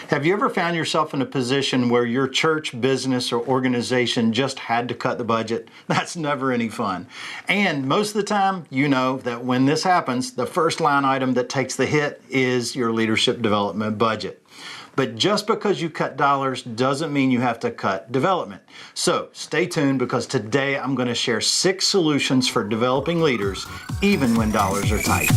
Have you ever found yourself in a position where your church, business, or organization just had to cut the budget? That's never any fun. And most of the time, you know that when this happens, the first line item that takes the hit is your leadership development budget. But just because you cut dollars doesn't mean you have to cut development. So stay tuned, because today I'm going to share 6 solutions for developing leaders even when dollars are tight.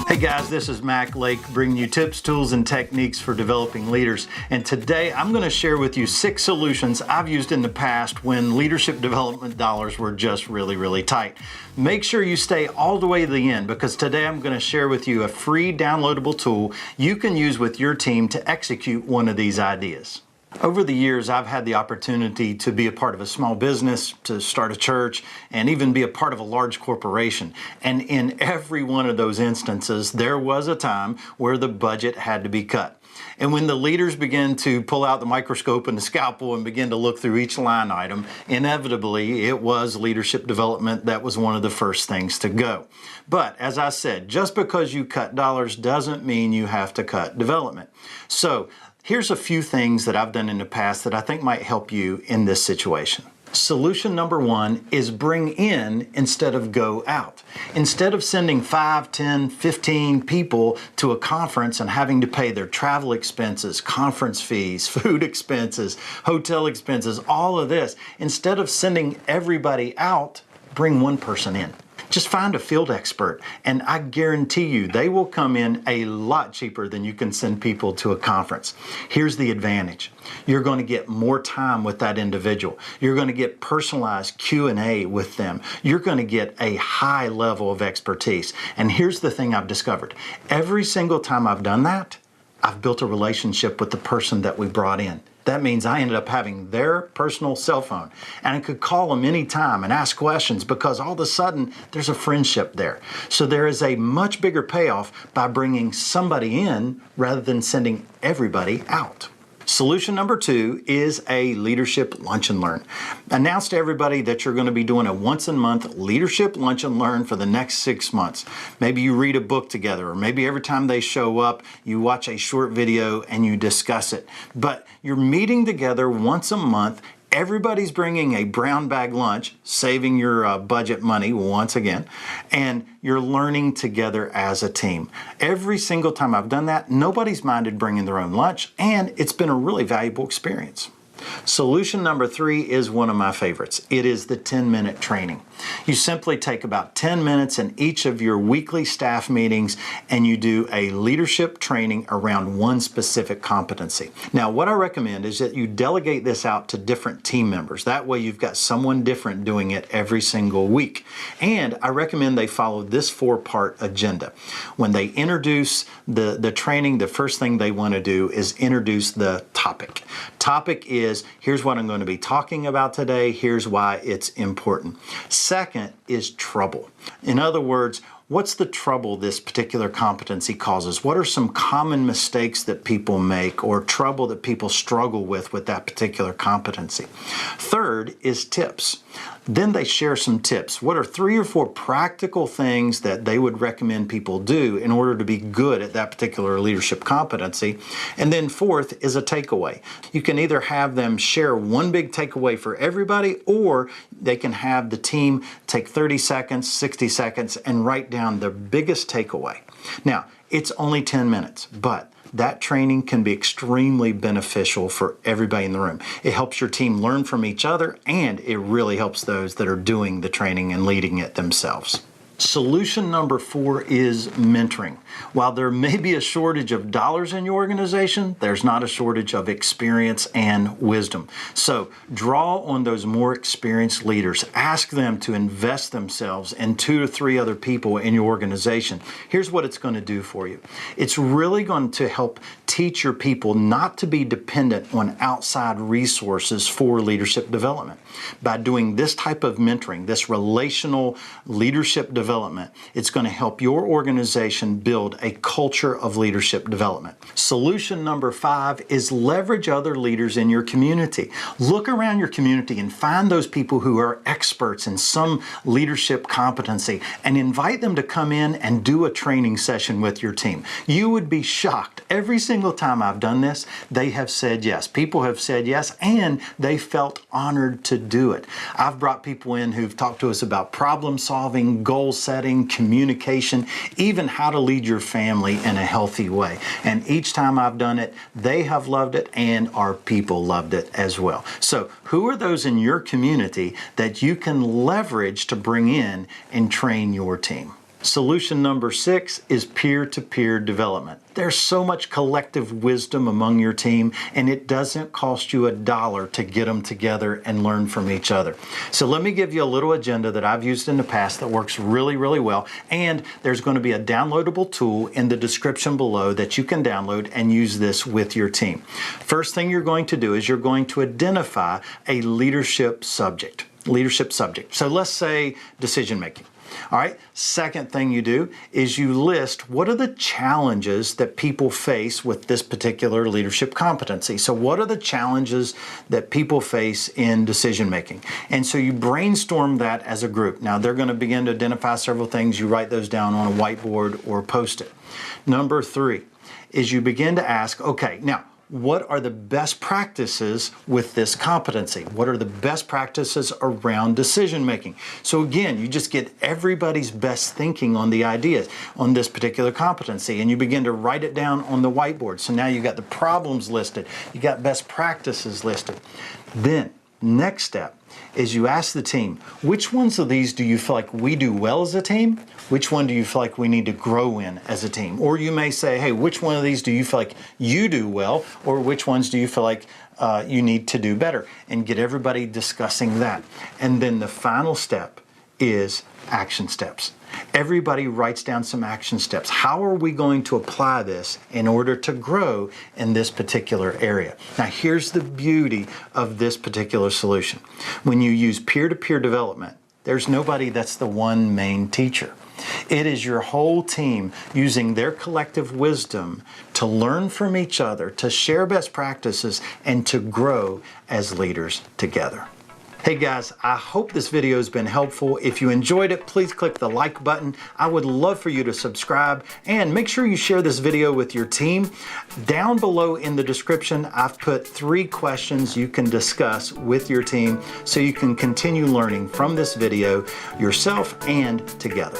Hey guys, this is Mac Lake bringing you tips, tools, and techniques for developing leaders. And today I'm going to share with you 6 solutions I've used in the past when leadership development dollars were just really tight. Make sure you stay all the way to the end, because today I'm going to share with you a free downloadable tool you can use with your team to execute one of these ideas. Over the years, I've had the opportunity to be a part of a small business, to start a church, and even be a part of a large corporation. And in every one of those instances, there was a time where the budget had to be cut. And when the leaders began to pull out the microscope and the scalpel and begin to look through each line item, inevitably it was leadership development that was one of the first things to go. But as I said, just because you cut dollars doesn't mean you have to cut development. So here's a few things that I've done in the past that I think might help you in this situation. Solution number 1 is bring in instead of go out. Instead of sending 5, 10, 15 people to a conference and having to pay their travel expenses, conference fees, food expenses, hotel expenses, all of this, instead of sending everybody out, bring one person in. Just find a field expert, and I guarantee you they will come in a lot cheaper than you can send people to a conference. Here's the advantage. You're going to get more time with that individual. You're going to get personalized Q&A with them. You're going to get a high level of expertise. And here's the thing I've discovered. Every single time I've done that, I've built a relationship with the person that we brought in. That means I ended up having their personal cell phone, and I could call them anytime and ask questions, because all of a sudden there's a friendship there. So there is a much bigger payoff by bringing somebody in rather than sending everybody out. Solution number 2 is a leadership lunch and learn. Announce to everybody that you're going to be doing a once-a-month leadership lunch and learn for the next 6 months. Maybe you read a book together, or maybe every time they show up, you watch a short video and you discuss it. But you're meeting together once a month. Everybody's bringing a brown bag lunch, saving your budget money once again, and you're learning together as a team. Every single time I've done that, nobody's minded bringing their own lunch, and it's been a really valuable experience. Solution number 3 is one of my favorites. It is the 10-minute training. You simply take about 10 minutes in each of your weekly staff meetings and you do a leadership training around one specific competency. Now, what I recommend is that you delegate this out to different team members. That way you've got someone different doing it every single week. And I recommend they follow this 4-part agenda. When they introduce the training, the first thing they want to do is introduce the topic. Topic is, here's what I'm going to be talking about today. Here's why it's important. Second is trouble. In other words, what's the trouble this particular competency causes? What are some common mistakes that people make, or trouble that people struggle with that particular competency? Third is tips. Then they share some tips. What are 3 or 4 practical things that they would recommend people do in order to be good at that particular leadership competency? And then fourth is a takeaway. You can either have them share one big takeaway for everybody, or they can have the team take 30 seconds, 60 seconds, and write down their biggest takeaway. Now, it's only 10 minutes, but that training can be extremely beneficial for everybody in the room. It helps your team learn from each other, and it really helps those that are doing the training and leading it themselves. Solution number 4 is mentoring. While there may be a shortage of dollars in your organization, there's not a shortage of experience and wisdom. So draw on those more experienced leaders. Ask them to invest themselves in 2 to 3 other people in your organization. Here's what it's going to do for you. It's really going to help teach your people not to be dependent on outside resources for leadership development. By doing this type of mentoring, this relational leadership development, development. It's going to help your organization build a culture of leadership development. Solution number 5 is leverage other leaders in your community. Look around your community and find those people who are experts in some leadership competency and invite them to come in and do a training session with your team. You would be shocked. Every single time I've done this, they have said yes. People have said yes, and they felt honored to do it. I've brought people in who've talked to us about problem solving, goal setting, communication, even how to lead your family in a healthy way. And each time I've done it, they have loved it and our people loved it as well. So who are those in your community that you can leverage to bring in and train your team? Solution number 6 is peer-to-peer development. There's so much collective wisdom among your team, and it doesn't cost you $1 to get them together and learn from each other. So let me give you a little agenda that I've used in the past that works really, really well. And there's going to be a downloadable tool in the description below that you can download and use this with your team. First thing you're going to do is you're going to identify a leadership subject. So let's say decision making. All right. Second thing you do is you list what are the challenges that people face with this particular leadership competency. So what are the challenges that people face in decision making? And so you brainstorm that as a group. Now they're going to begin to identify several things. You write those down on a whiteboard or post it. Number 3 is you begin to ask, okay, now, what are the best practices with this competency? What are the best practices around decision making? So again, you just get everybody's best thinking on the ideas on this particular competency, and you begin to write it down on the whiteboard. So now you got the problems listed, you got best practices listed. Then next step is you ask the team, which ones of these do you feel like we do well as a team? Which one do you feel like we need to grow in as a team? Or you may say, hey, which one of these do you feel like you do well? Or which ones do you feel like you need to do better? And get everybody discussing that. And then the final step is action steps. Everybody writes down some action steps. How are we going to apply this in order to grow in this particular area? Now, here's the beauty of this particular solution. When you use peer-to-peer development, there's nobody that's the one main teacher. It is your whole team using their collective wisdom to learn from each other, to share best practices, and to grow as leaders together. Hey guys, I hope this video has been helpful. If you enjoyed it, please click the like button. I would love for you to subscribe and make sure you share this video with your team. Down below in the description, I've put 3 questions you can discuss with your team so you can continue learning from this video yourself and together.